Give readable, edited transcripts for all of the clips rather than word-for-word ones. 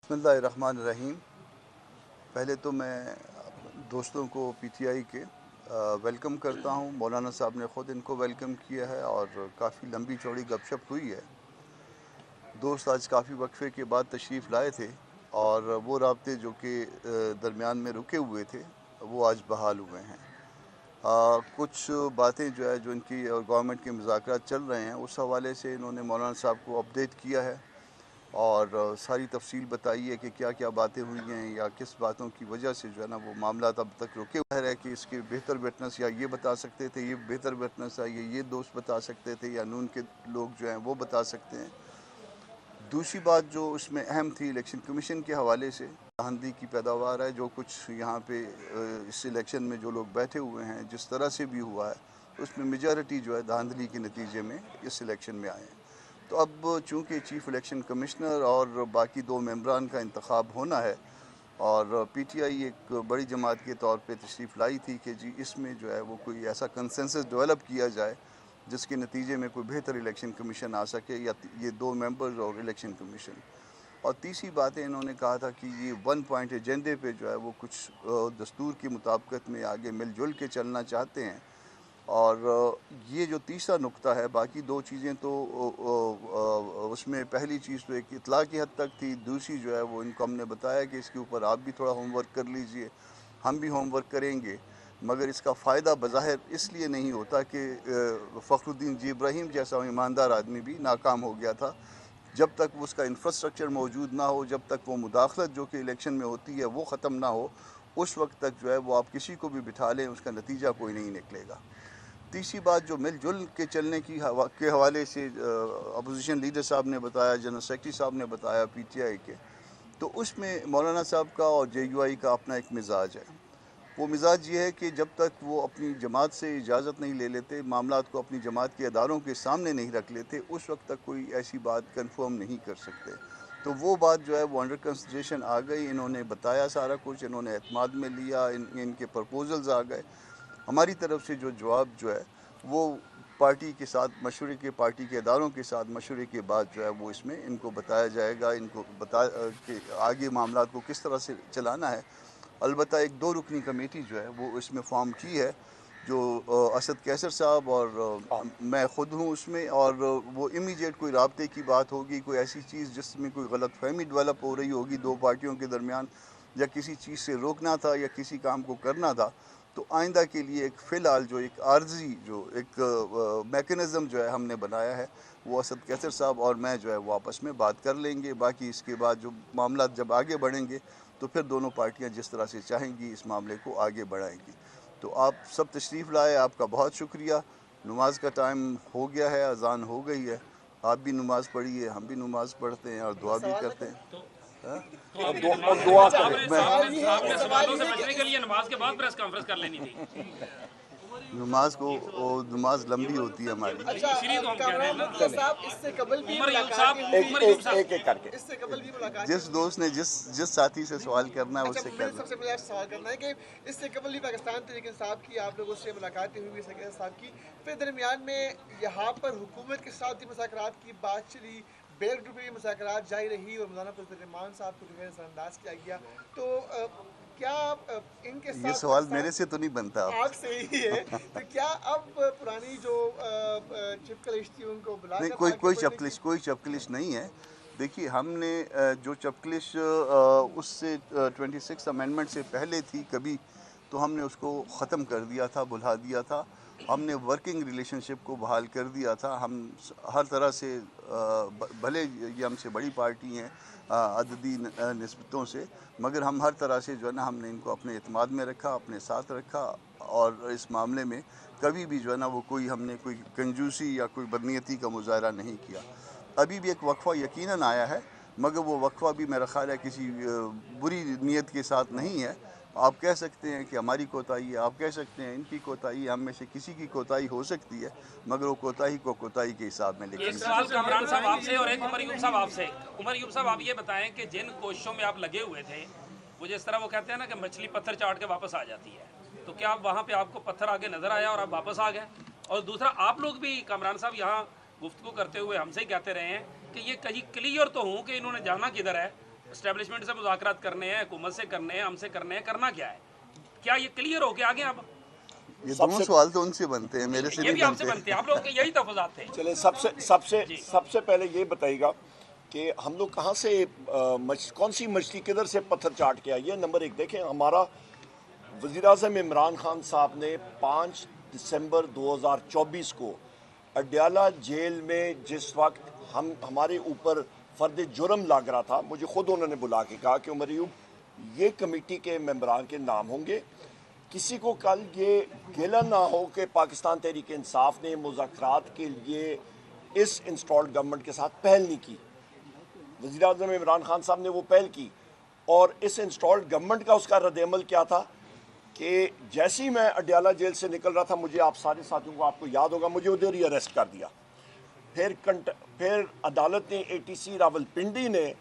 बिस्मिल्लाहिर्रहमानिर्रहीम। पहले तो मैं दोस्तों को पीटीआई के वेलकम करता हूँ। मौलाना साहब ने ख़ुद इनको वेलकम किया है और काफ़ी लंबी चौड़ी गपशप हुई है। दोस्त आज काफ़ी वक्फे के बाद तशरीफ़ लाए थे और वो राब्ते जो कि दरमियान में रुके हुए थे वो आज बहाल हुए हैं। कुछ बातें जो है जो इनकी और गवर्नमेंट के मुज़ाकरात चल रहे हैं उस हवाले से इन्होंने मौलाना साहब को अपडेट किया है और सारी तफसील बताई है कि क्या क्या बातें हुई हैं या किस बातों की वजह से जो है ना वो मामला अब तक रुके हुए है कि इसके बेहतर विटनेस या ये बता सकते थे, ये बेहतर विटनेस है, ये दोस्त बता सकते थे या नून के लोग जो हैं वो बता सकते हैं। दूसरी बात जो उसमें अहम थी इलेक्शन कमीशन के हवाले से धांधली की पैदावार है। जो कुछ यहाँ पे इस इलेक्शन में जो लोग बैठे हुए हैं जिस तरह से भी हुआ है उसमें मेजॉरिटी जो है धांधली के नतीजे में इस इलेक्शन में आए हैं। तो अब चूँकि चीफ़ इलेक्शन कमिश्नर और बाकी दो मेंबरान का इंतखाब होना है और पीटीआई एक बड़ी जमात के तौर पे तशरीफ़ लाई थी कि जी इसमें जो है वो कोई ऐसा कंसेंसस डेवलप किया जाए जिसके नतीजे में कोई बेहतर इलेक्शन कमीशन आ सके या ये दो मेंबर्स और इलेक्शन कमीशन। और तीसरी बात इन्होंने कहा था कि ये 1 पॉइंट एजेंडे पे जो है वो कुछ दस्तूर की मुताबिकत में आगे मिलजुल के चलना चाहते हैं। और ये जो तीसरा नुक्ता है, बाकी दो चीज़ें तो उसमें पहली चीज़ तो एक इतला की हद तक थी, दूसरी जो है वो इनको हमने बताया कि इसके ऊपर आप भी थोड़ा होमवर्क कर लीजिए, हम भी होमवर्क करेंगे। मगर इसका फ़ायदा बज़ाहिर इसलिए नहीं होता कि फ़खरुद्दीन जी इब्राहीम जैसा ईमानदार आदमी भी नाकाम हो गया था। जब तक उसका इंफ्रास्ट्रक्चर मौजूद ना हो, जब तक वो मुदाखलत जो कि इलेक्शन में होती है वो ख़त्म ना हो, उस वक्त तक जो है वो आप किसी को भी बिठा लें उसका नतीजा कोई नहीं निकलेगा। तीसरी बात जो मिलजुल के चलने की के हवाले से अपोजिशन लीडर साहब ने बताया, जनरल सेक्रेटरी साहब ने बताया पीटीआई के, तो उसमें मौलाना साहब का और जेयूआई का अपना एक मिजाज है। वो मिजाज ये है कि जब तक वो अपनी जमात से इजाज़त नहीं ले लेते, मामलात को अपनी जमात के अदारों के सामने नहीं रख लेते, उस वक्त तक कोई ऐसी बात कंफर्म नहीं कर सकते। तो वो बात जो है वो अंडर कंसिडरेशन आ गई, इन्होंने बताया सारा कुछ, इन्होंने एतमाद में लिया, इनके प्रपोजल्स आ गए। हमारी तरफ से जो जवाब जो है वो पार्टी के साथ मशवरे के, पार्टी के अदारों के साथ मशवरे के बाद जो है वो इसमें इनको बताया जाएगा, इनको कि आगे मामलात को किस तरह से चलाना है। अलबत्ता एक 2 रुकनी कमेटी जो है वो इसमें फॉर्म की है, जो असद कैसर साहब और मैं ख़ुद हूँ उसमें, और वो इमीडिएट कोई राब्ते की बात होगी, कोई ऐसी चीज़ जिसमें कोई गलत फहमी डेवलप हो रही होगी दो पार्टियों के दरमियान, या किसी चीज़ से रोकना था या किसी काम को करना था, तो आइंदा के लिए एक फ़िलहाल जो एक आर्जी जो एक मेकनिज़म जो है हमने बनाया है, वो असद कैसर साहब और मैं जो है वो आपस में बात कर लेंगे। बाकी इसके बाद जो मामला जब आगे बढ़ेंगे तो फिर दोनों पार्टियां जिस तरह से चाहेंगी इस मामले को आगे बढ़ाएंगी। तो आप सब तशरीफ़ लाए, आपका बहुत शुक्रिया। नमाज का टाइम हो गया है, अजान हो गई है, आप भी नमाज़ पढ़िए, हम भी नमाज़ पढ़ते हैं और दुआ भी करते हैं। और दुआ करें। आपने सवालों से बचने के लिए नमाज के बाद प्रेस कॉन्फ्रेंस कर लेनी थी। नमाज को नमाज लंबी होती है हमारी। अच्छा, इसीलिए तो हम कह रहे हैं ना साहब, इससे कबल भी उमर यूब मुलाकात साहब एक करके इससे कबल भी मुलाकात जिस दोस्त ने जिस साथी से सवाल करना है उससे मुझे करना। सबसे पहले सवाल करना है कि इससे कबल भी पाकिस्तान तहरीक इंसाफ की आप लोगों से मुलाकातें हुई सकीना साहब की, फिर दरमियान में यहाँ पर हुकूमत के साथ ही मुज़ाकरात की बात चली, बेल ग्रुप में मुज़ाकरात जारी रही और मौलाना रहमान साहब को जो है नज़रअंदाज किया गया। तो क्या इनके साथ ये सवाल मेरे से तो नहीं बनता आपसे ही है, तो क्या अब पुरानी जो चिपकलिश थी उनको बुला नहीं, कर कोई चपकलिश नहीं है। देखिए, हमने जो चपकलिश उससे 26 अमेंडमेंट से पहले थी कभी, तो हमने उसको ख़त्म कर दिया था, भुला दिया था। हमने वर्किंग रिलेशनशिप को बहाल कर दिया था। हम हर तरह से भले ये हमसे बड़ी पार्टी हैं अददी निस्बतों से, मगर हम हर तरह से जो है ना हमने इनको अपने एतमाद में रखा, अपने साथ रखा, और इस मामले में कभी भी जो है ना वो कोई हमने कोई कंजूसी या कोई बदनीयती का मुजाहरा नहीं किया। अभी भी एक वक्फ़ा यकीनन आया है, मगर वो वक्फ़ा भी मेरा ख़्याल है किसी बुरी नीयत के साथ नहीं है। आप कह सकते हैं कि हमारी कोताही है, आप कह सकते हैं इनकी कोताही है, हम में से किसी की कोताही हो सकती है, मगर वो कोताही को कोताही के हिसाब में एक सवाल कामरान साहब आपसे और एक उमर यूब साहब आपसे। उमर यूब साहब, आप ये बताएं कि जिन कोशिशों में आप लगे हुए थे, वो जिस तरह वो कहते हैं ना कि मछली पत्थर चाट के वापस आ जाती है, तो क्या आप वहाँ पे आपको पत्थर आगे नजर आया और आप वापस आ गए? और दूसरा, आप लोग भी कामरान साहब यहाँ गुफ्तगू करते हुए हमसे ही कहते रहे हैं कि ये कहीं क्लियर तो हूँ कि इन्होंने जाना किधर है, एस्टेब्लिशमेंट से मुज़ाकरात करने हैं, हुकूमत से करने हैं, हमसे करने हैं, करना क्या है? क्या ये क्लियर हो के आगे आप? ये दोनों सवाल तो उनसे बनते हैं, मेरे से ये भी नहीं आपसे बनते हैं, आप लोगों के यही तफाज़ात थे। चले सबसे पहले ये बताइएगा कि हम लोग कहाँ से कौन सी मछली किधर से पत्थर चाट के आई है। नंबर एक देखें, हमारा वज़ीर-ए-आज़म इमरान खान साहब ने 5 दिसंबर 2024 को अडयाला जेल में जिस वक्त हमारे ऊपर फ़र्द जुर्म लग रहा था, मुझे ख़ुद उन्होंने बुला के कहा कि उमर अयूब ये कमेटी के मेंबरान के नाम होंगे, किसी को कल ये गिला ना हो कि पाकिस्तान तहरीक इंसाफ ने मुज़ाकरात के लिए इस इंस्टॉल्ड गवर्नमेंट के साथ पहल नहीं की। वज़ीर-ए-आज़म इमरान खान साहब ने वो पहल की और इस इंस्टॉल्ड गवर्नमेंट का उसका रद्द-ए-अमल क्या था कि जैसे ही मैं अडयाला जेल से निकल रहा था, मुझे आप सारे साथियों को आपको याद होगा, मुझे उधर ही अरेस्ट कर दिया। फिर अदालत ने ATC रावलपिंडी ने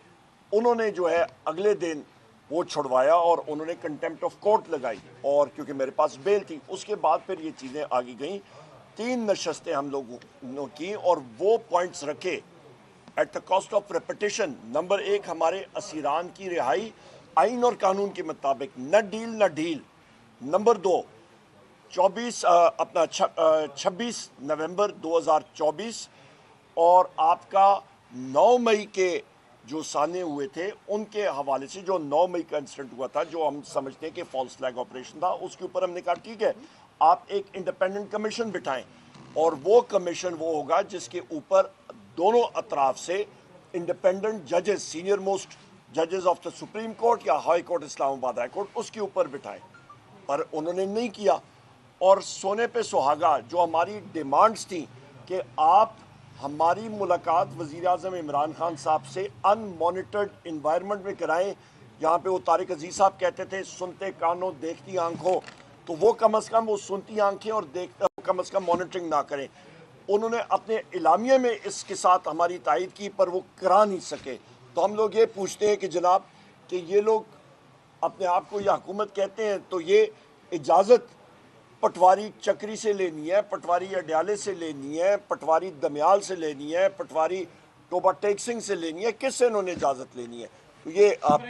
उन्होंने जो है अगले दिन वो छुड़वाया और उन्होंने कंटेम्प्ट ऑफ कोर्ट लगाई, और क्योंकि मेरे पास बेल थी। उसके बाद फिर ये चीज़ें आगे गईं, 3 नशस्तें हम लोगों ने की और वो पॉइंट्स रखे at the cost of repetition. Number 1, हमारे असीरान की रिहाई आइन और कानून के मुताबिक, न डील न ढील। नंबर 2, 26 नवंबर 2024 और आपका 9 मई के जो साने हुए थे उनके हवाले से, जो 9 मई का इंसिडेंट हुआ था, जो हम समझते हैं कि फॉल्स फ्लैग ऑपरेशन था, उसके ऊपर हमने कहा ठीक है, आप एक इंडिपेंडेंट कमीशन बिठाएं और वो कमीशन वो होगा जिसके ऊपर दोनों अतराफ से इंडिपेंडेंट जजेस, सीनियर मोस्ट जजेस ऑफ द सुप्रीम कोर्ट या high court Islamabad high court, उसके ऊपर बिठाएं। पर उन्होंने नहीं किया। और सोने पे सुहागा जो हमारी डिमांड्स थी कि आप हमारी मुलाकात वज़ीर-ए-आज़म इमरान खान साहब से अनमॉनिटर्ड इन्वायरमेंट में कराएं, यहाँ पे वो तारिक अजीज़ साहब कहते थे सुनते कानों देखती आंखों, तो वो कम अज़ कम वो सुनती आंखें और कम अज़ कम मॉनिटरिंग ना करें। उन्होंने अपने इलामिया में इसके साथ हमारी तायद की, पर वो करा नहीं सके। तो हम लोग ये पूछते हैं कि जनाब कि ये लोग अपने आप को या हुकूमत कहते हैं, तो ये इजाज़त पटवारी चक्री से लेनी है, पटवारी अडयाले से लेनी है, पटवारी दमयाल से लेनी है, पटवारी टोबा टेक सिंह से लेनी है, किससे इन्होंने इजाज़त लेनी है? तो ये आप